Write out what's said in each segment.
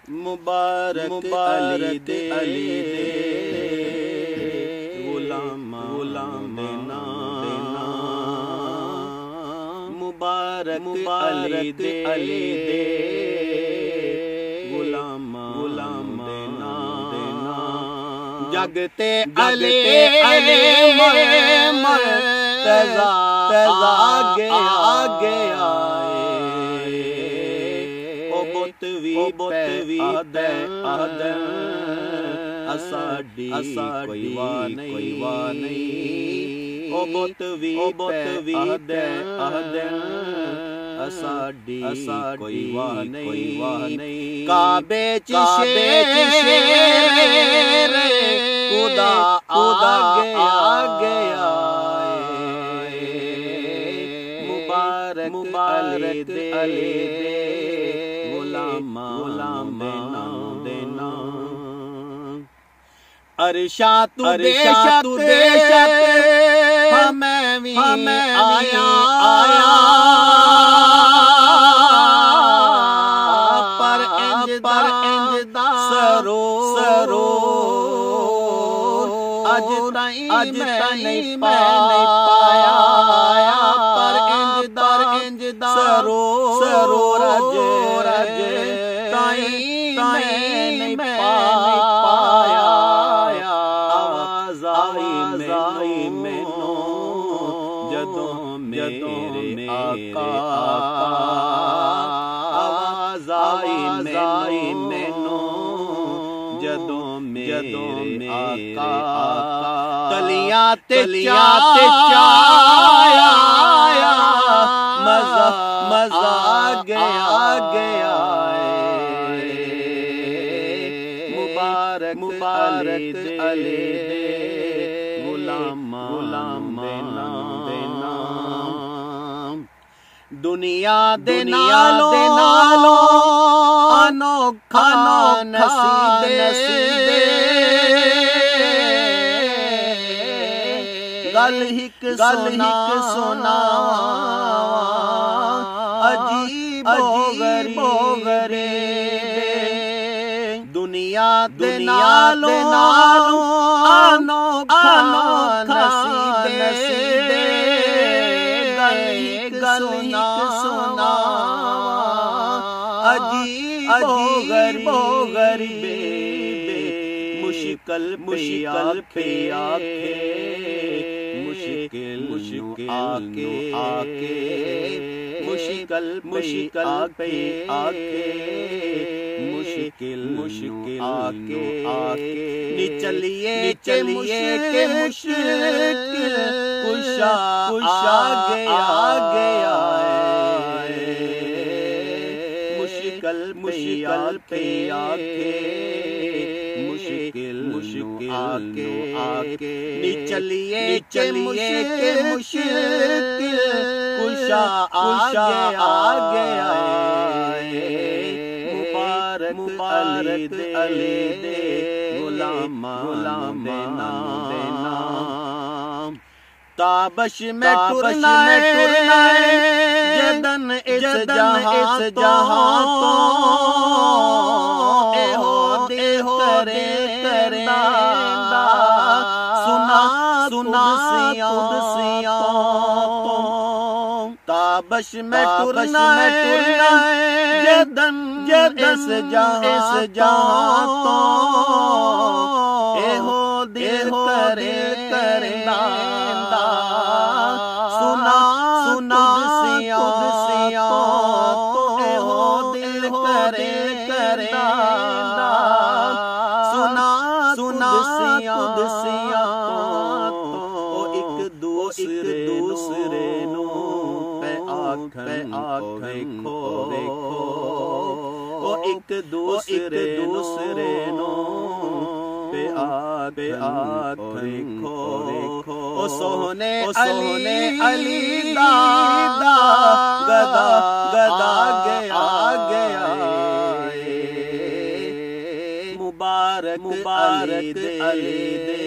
मुबारक मुबारक अली दे गुलाम देना मुबारक मुबारक अली दे गुलाम देना जगते अली मुर्तज़ा आगे आए बुतवी आदम असाडी कोई वाह नहीं ओ बुतवी आदम असाडी कोई वाह नहीं काबे च शेर खुदा आगे मुबारक मुबारक अली दे गुलाम देना अरशा तू बेशक हमें आया पर इंजदा सरो अज नहीं पाया पर इंजदा सरो रज नहीं पाया आवाज़ आई मैनू जदों मेरे आका आवाज़ आई मैनू जदों मेरे आका तलियां ते चाया मजा गया मुबारक अली दे गुलाम देना दुनिया दे नालों अनोखा नसीबे गल हिक सुना अजीब गरीब दुनिया दे नालों अनोखा नसीबे गल सुना अजीब गरीबे मुश्किल पे आके मुश्किल आके मुश्किल पे आके मुश्किल आके निचलिए के मुश्किल कुशा गया मुश्किल पे आके मुश्किल आके निचलिए के मुश्किल कुशा गया मुबारक अली दे गुलाम देना ताबश में टुरना जदन इस जहां तो एहो करेंदा सुना कुदसियां ताबश में टुरना जदन इस जहां तो एहो करेंदा सुना कुदसियां तो एहो करेंदा सुना कुदसियां तो एक दूसरे नो पे आँखों देखो ओ एक दूसरे नो पे आँखों देखो ओ सोने अली दादा गदा गया मुबारक अली दे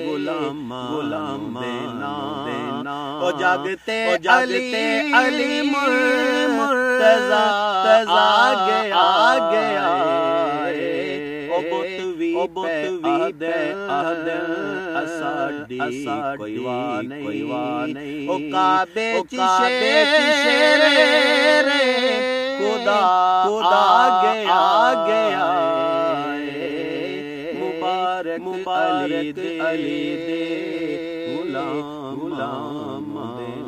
गुलाम देना ओ जागते अली मुर्तज़ा गया भी दे असाडी कोई वाह नहीं ओ काबे शेर रे खुदा आ गया मुबारक अली दे गुलाम दे